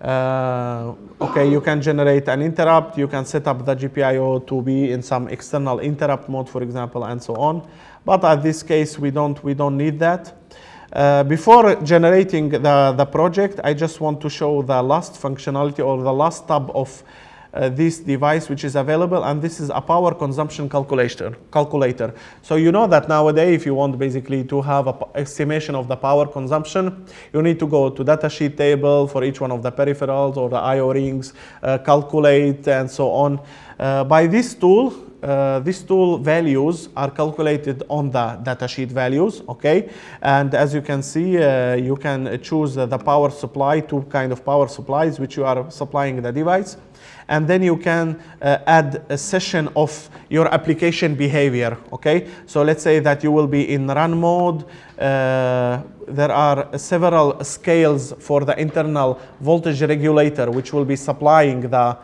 Okay, you can generate an interrupt, you can set up the GPIO to be in some external interrupt mode, for example, and so on. But at this case, we don't need that. Before generating the project, I just want to show the last functionality or the last tab of this device which is available, and this is a power consumption calculator. So you know that nowadays, if you want basically to have an estimation of the power consumption, you need to go to datasheet table for each one of the peripherals or the IO rings, calculate and so on. By this tool values are calculated on the datasheet values, okay? And as you can see, you can choose the power supply, 2 kind of power supplies which you are supplying the device. And then you can add a session of your application behavior, okay? So let's say that you will be in run mode. There are several scales for the internal voltage regulator, which will be supplying the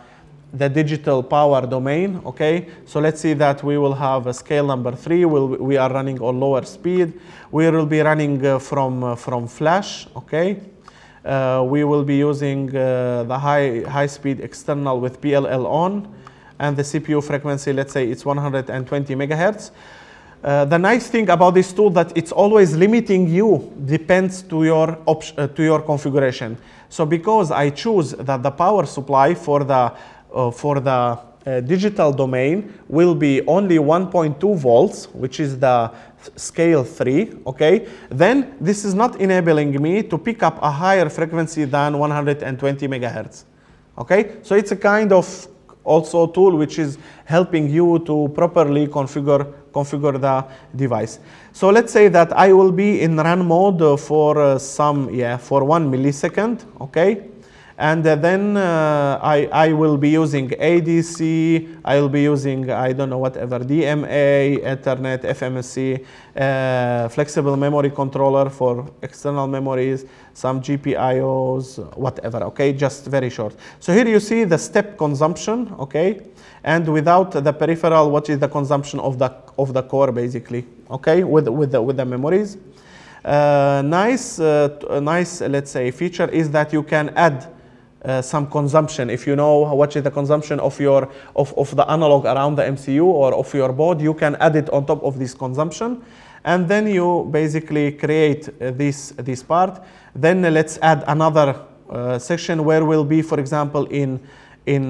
digital power domain, okay? So let's see that we will have a scale number 3. We are running on lower speed. We will be running from flash, okay? We will be using the high speed external with PLL on, and the CPU frequency, let's say it's 120 megahertz. The nice thing about this tool that it's always limiting you, depends to your configuration. So because I choose that the power supply for the digital domain will be only 1.2 volts, which is the scale 3, okay? Then this is not enabling me to pick up a higher frequency than 120 megahertz, okay? So it's a kind of also tool which is helping you to properly configure the device. So let's say that I will be in run mode for 1 millisecond, okay? And then I will be using ADC, I will be using, I don't know, whatever, DMA, Ethernet, FMSC, flexible memory controller for external memories, some GPIOs, whatever, okay, just very short. So here you see the step consumption, okay, and without the peripheral, what is the consumption of the core, basically, okay, with the memories. Nice, let's say, feature is that you can add some consumption. If you know what is the consumption of your of the analog around the MCU or of your board, you can add it on top of this consumption, and then you basically create this part. Then let's add another section where will be, for example, in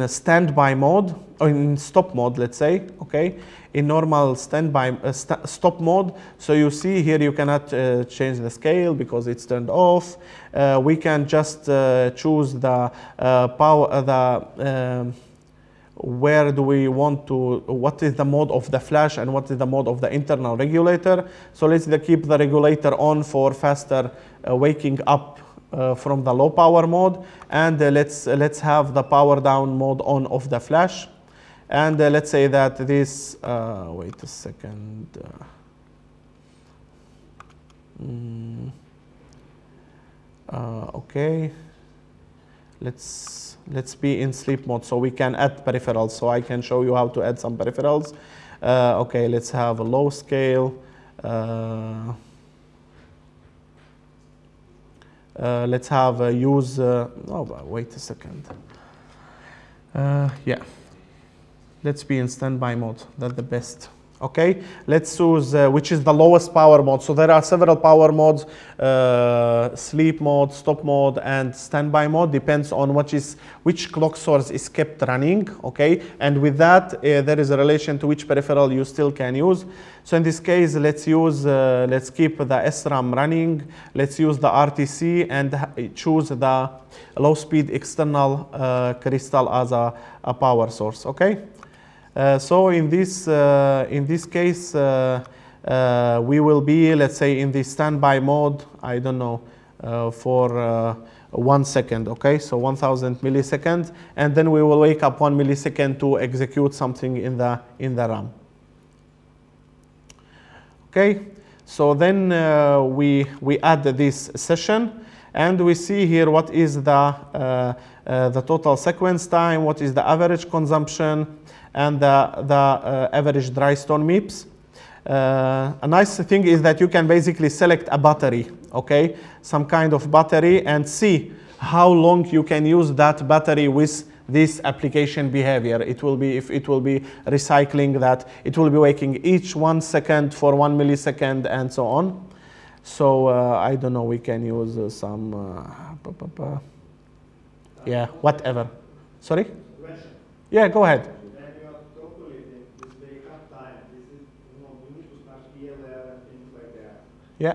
standby mode or in stop mode, let's say, okay, in normal standby stop mode. So you see here you cannot change the scale because it's turned off. We can just choose the power, where do we want to, what is the mode of the flash and what is the mode of the internal regulator. So let's keep the regulator on for faster waking up from the low power mode, and let's have the power down mode on of the flash. And let's say that this, wait a second. Okay, let's be in sleep mode so we can add peripherals. So I can show you how to add some peripherals. Okay, let's have a low scale. Let's have use. Oh, wait a second. Yeah. Let's be in standby mode, that's the best. Okay, let's choose which is the lowest power mode. So there are several power modes, sleep mode, stop mode, and standby mode, depends on which clock source is kept running, okay? And with that, there is a relation to which peripheral you still can use. So in this case, let's keep the SRAM running, let's use the RTC and choose the low speed external crystal as a power source, okay? So in this case, we will be, let's say, in the standby mode, I don't know, for 1 second, okay? So 1000 milliseconds, and then we will wake up 1 millisecond to execute something in the RAM. Okay, so then we add this session, and we see here what is the total sequence time, what is the average consumption, and the average dry stone MIPS. A nice thing is that you can basically select a battery, okay? Some kind of battery, and see how long you can use that battery with this application behavior. It will be, if it will be recycling that, it will be waking each 1 second for 1 millisecond and so on. So I don't know, we can use some, yeah, whatever. Sorry? Yeah, go ahead. Yeah.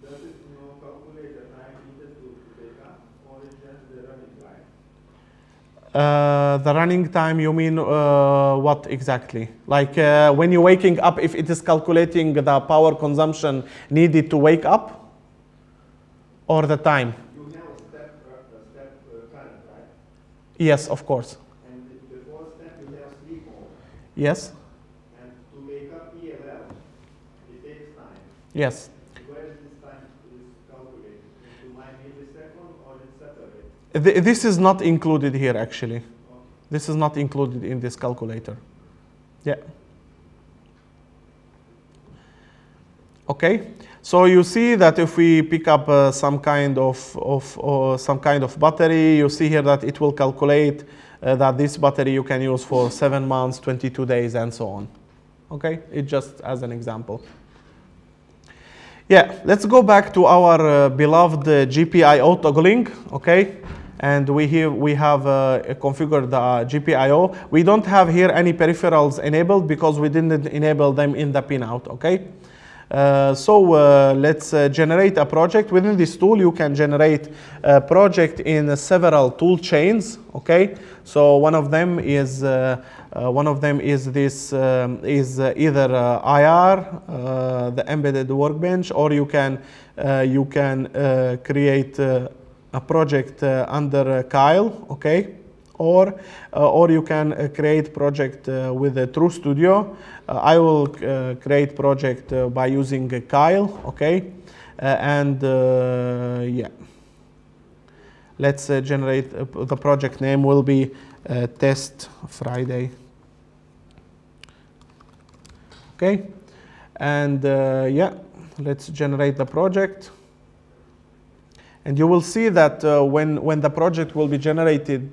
Does it calculate the time needed to wake up, or is just the running time? The running time, you mean what exactly? Like when you're waking up, if it is calculating the power consumption needed to wake up, or the time? You have a step current, right? Yes, of course. And before step, you have sleep mode. Yes. And to wake up ELL, it takes time. Yes. Where is this time calculated? Into my millisecond, or it's separate? This is not included here, actually. Okay. This is not included in this calculator. Yeah. Okay. So you see that if we pick up some kind of battery, you see here that it will calculate that this battery you can use for 7 months, 22 days, and so on. Okay. It just as an example. Yeah, let's go back to our beloved GPIO toggling, okay? And we have configured the GPIO. We don't have here any peripherals enabled because we didn't enable them in the pinout, okay? Let's generate a project. Within this tool, you can generate a project in several tool chains, okay? So one of them is this either IR, the embedded workbench, or you can create a project under Kyle, okay, or you can create project with True Studio. I will create project by using Kyle, okay, and yeah, let's generate the project name will be Test Friday, okay, and yeah, let's generate the project. And you will see that when the project will be generated,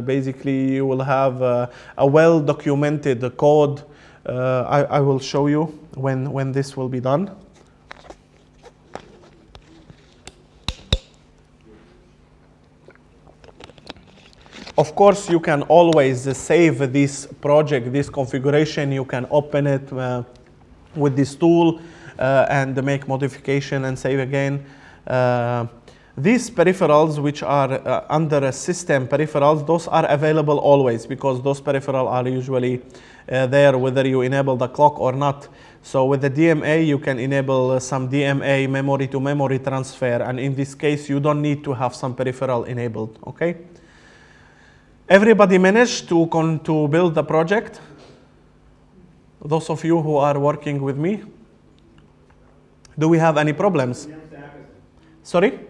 basically you will have a well-documented code. I will show you when this will be done. Of course, you can always save this project, this configuration. You can open it with this tool and make modification and save again. These peripherals, which are under a system peripherals, those are available always because those peripherals are usually there whether you enable the clock or not. So with the DMA, you can enable some DMA memory to memory transfer, and in this case, you don't need to have some peripheral enabled, okay? Everybody managed to build the project? Those of you who are working with me? Do we have any problems? Sorry?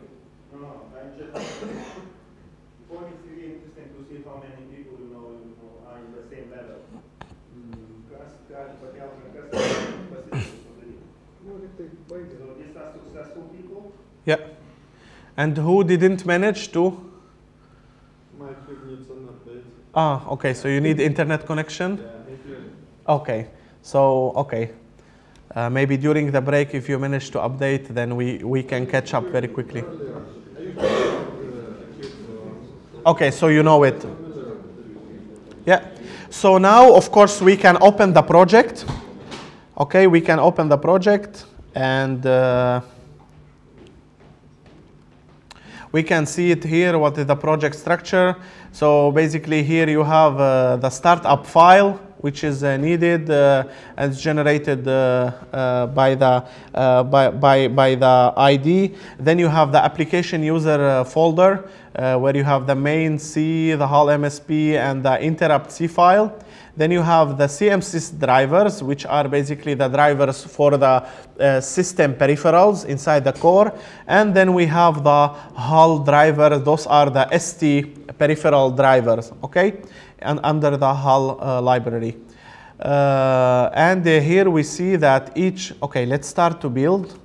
Yeah. And who didn't manage to? My kid needs an update. Ah, okay, so you need internet connection? Yeah. Okay, so, okay. Maybe during the break, if you manage to update, then we can catch up very quickly. Okay, so you know it. Yeah. So now, of course, we can open the project. Okay, we can open the project and we can see it here, what is the project structure. So basically here you have the startup file, which is needed and it's generated by the ID. Then you have the application user folder where you have the main C, the HAL MSP, and the interrupt C file. Then you have the CMSys drivers, which are basically the drivers for the system peripherals inside the core. And then we have the HAL drivers. Those are the ST peripheral drivers, okay? And under the HAL library. And here we see that each, okay, let's start to build.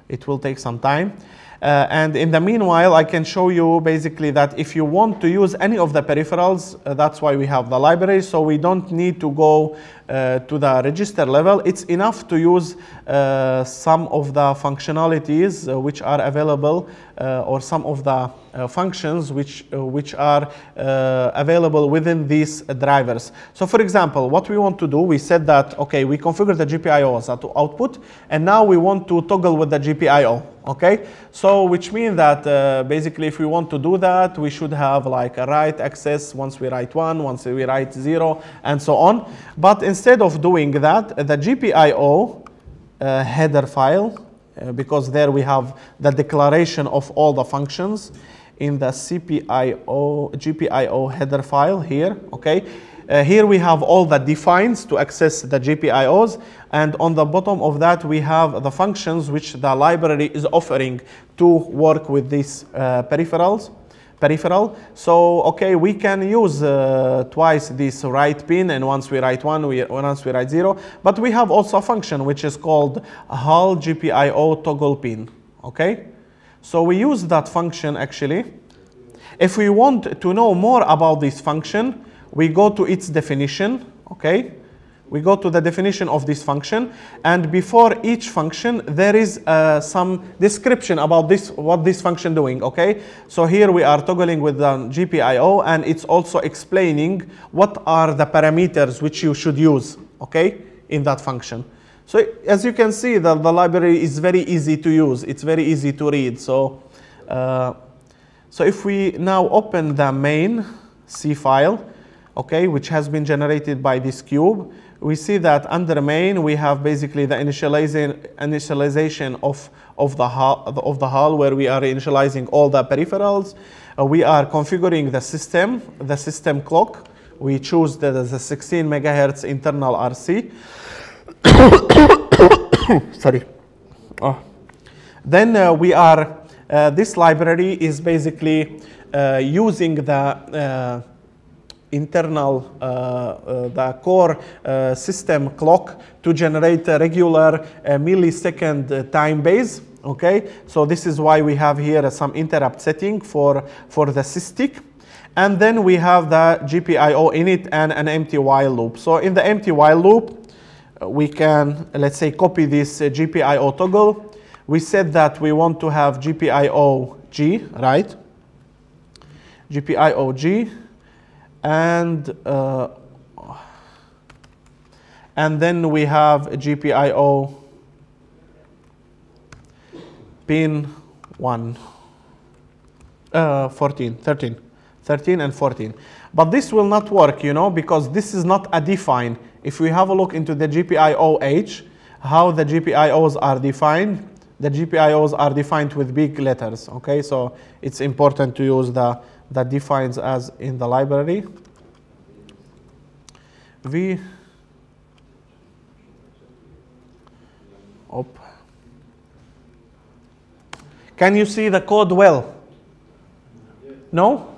It will take some time. And in the meanwhile, I can show you basically that if you want to use any of the peripherals, that's why we have the library. So we don't need to go to the register level. It's enough to use some of the functionalities which are available or some of the functions which are available within these drivers. So for example, what we want to do, we said that, okay, we configure the GPIO as to output, and now we want to toggle with the GPIO, okay? So which means that basically if we want to do that, we should have like a write access once we write 1, once we write 0, and so on. But instead of doing that, the GPIO header file, because there we have the declaration of all the functions in the GPIO header file here, okay? Here we have all the defines to access the GPIOs, and on the bottom of that we have the functions which the library is offering to work with these peripheral. So, okay, we can use twice this write pin, and once we write 1, once we write 0, but we have also a function which is called HAL GPIO toggle pin, okay? So we use that function actually. If we want to know more about this function, we go to its definition, okay? We go to the definition of this function, and before each function, there is some description about what this function doing, okay? So here we are toggling with the GPIO, and it's also explaining what are the parameters which you should use, okay, in that function. So as you can see, the library is very easy to use. It's very easy to read. So, so if we now open the main C file, okay, which has been generated by this cube, we see that under main, we have basically the initialization of the hull where we are initializing all the peripherals. We are configuring the system clock. We choose the 16 megahertz internal RC. Sorry. Oh. Then we are, this library is basically using the internal, the core system clock to generate a regular millisecond time base. Okay, so this is why we have here some interrupt setting for the SysTick. And then we have the GPIO init and an empty while loop. So in the empty while loop, we can, let's say, copy this GPIO toggle. We said that we want to have GPIO G, right? GPIO G, and then we have GPIO pin 1, 13 and 14. But this will not work, you know, because this is not a define. If we have a look into the GPIO-H, how the GPIOs are defined, the GPIOs are defined with big letters, okay? So it's important to use the defines as in the library. V, op. Can you see the code well? No?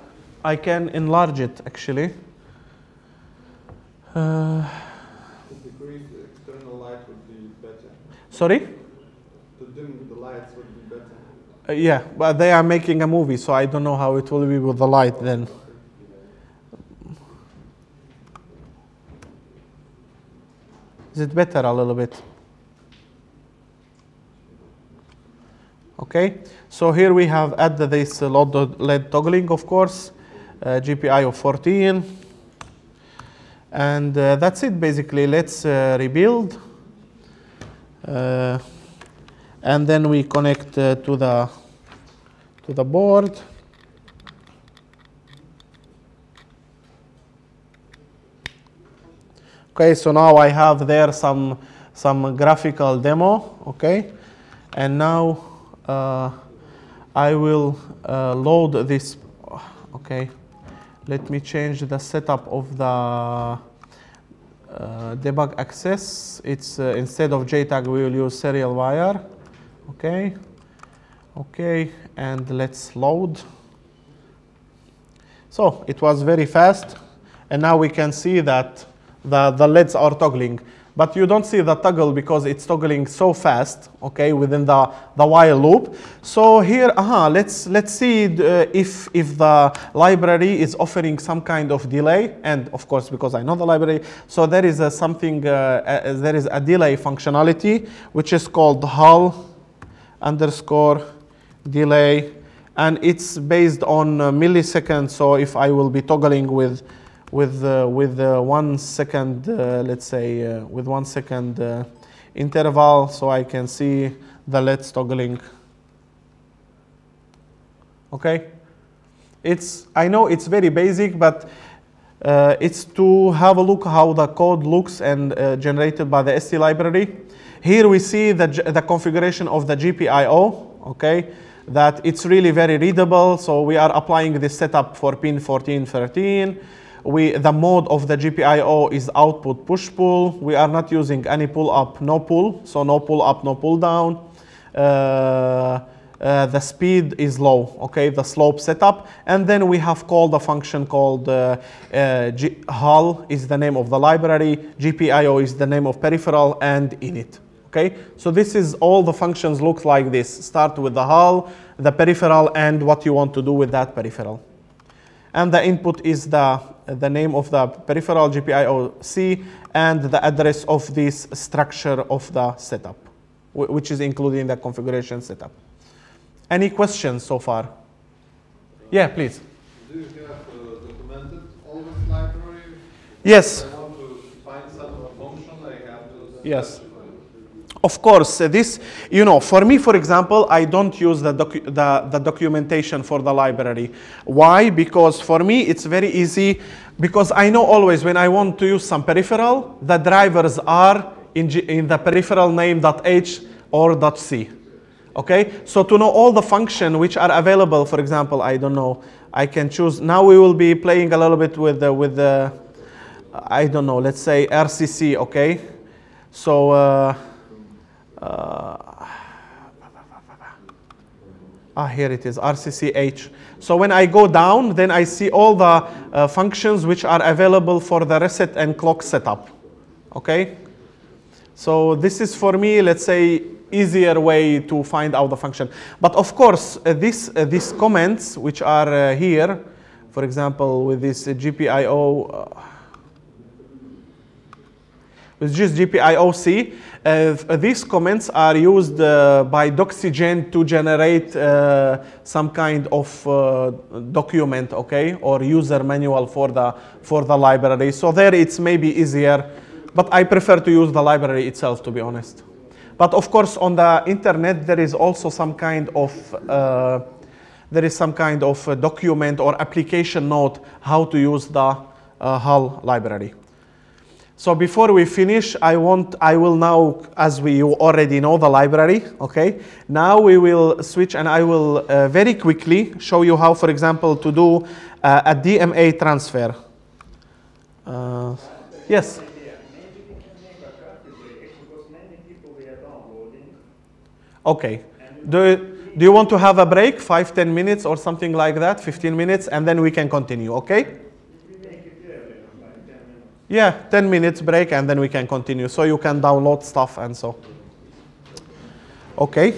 I can enlarge it, actually. To decrease the external light would be better. Sorry? To dim the lights would be better. Yeah, but they are making a movie, so I don't know how it will be with the light then. Is it better a little bit? Okay, so here we have added this LED toggling, of course, GPIO 14. And that's it, basically. Let's rebuild. And then we connect to the board. Okay, so now I have there some graphical demo, okay? And now I will load this, okay. Let me change the setup of the debug access. It's instead of JTAG, we will use serial wire, okay. Okay, and let's load. So it was very fast, and now we can see that the LEDs are toggling. But you don't see the toggle because it's toggling so fast, okay, within the while loop. So here, let's see if the library is offering some kind of delay. And of course, because I know the library, so there is there is a delay functionality which is called hull_delay, and it's based on milliseconds. So if I will be toggling with 1 second, let's say, with 1 second interval, so I can see the LEDs toggling. Okay, I know it's very basic, but it's to have a look how the code looks and generated by the ST library. Here we see the configuration of the GPIO. Okay, that it's really very readable. So we are applying this setup for pin 14, 13. The mode of the GPIO is output push-pull. We are not using any pull-up, no pull. So no pull-up, no pull-down. The speed is low, okay, the slope setup. And then we have called a function called hull is the name of the library, GPIO is the name of peripheral, and init. Okay, so this is all the functions look like this. Start with the hull, the peripheral, and what you want to do with that peripheral. And the input is the name of the peripheral, GPIO-C, and the address of this structure of the setup, which is including the configuration setup. Any questions so far? Yeah, please. Do you have documented all this library? Yes. If I want to find some function, I have to... Yes. Of course, this, you know, for me, for example, I don't use the documentation for the library. Why? Because for me, it's very easy, because I know always when I want to use some peripheral, the drivers are in the peripheral name .h or .c. Okay? So to know all the functions which are available, for example, I don't know, I can choose. Now we will be playing a little bit with the I don't know, let's say RCC, okay? So, here it is, RCCH. So when I go down, then I see all the functions which are available for the reset and clock setup, okay? So this is for me, let's say, easier way to find out the function. But of course, these comments which are here, for example, with this GPIO, with just GPIO-C, these comments are used by Doxygen to generate some kind of document, okay, or user manual for the library. So there it's maybe easier, but I prefer to use the library itself, to be honest. But of course, on the internet there is also some kind of document or application note how to use the HAL library. So before we finish, I will now, as you already know the library, okay? Now we will switch, and I will very quickly show you how, for example, to do a DMA transfer. Yes? Okay. Do you want to have a break, 5-10 minutes or something like that, 15 minutes, and then we can continue, okay? Yeah, 10 minutes break and then we can continue. So you can download stuff and so. Okay.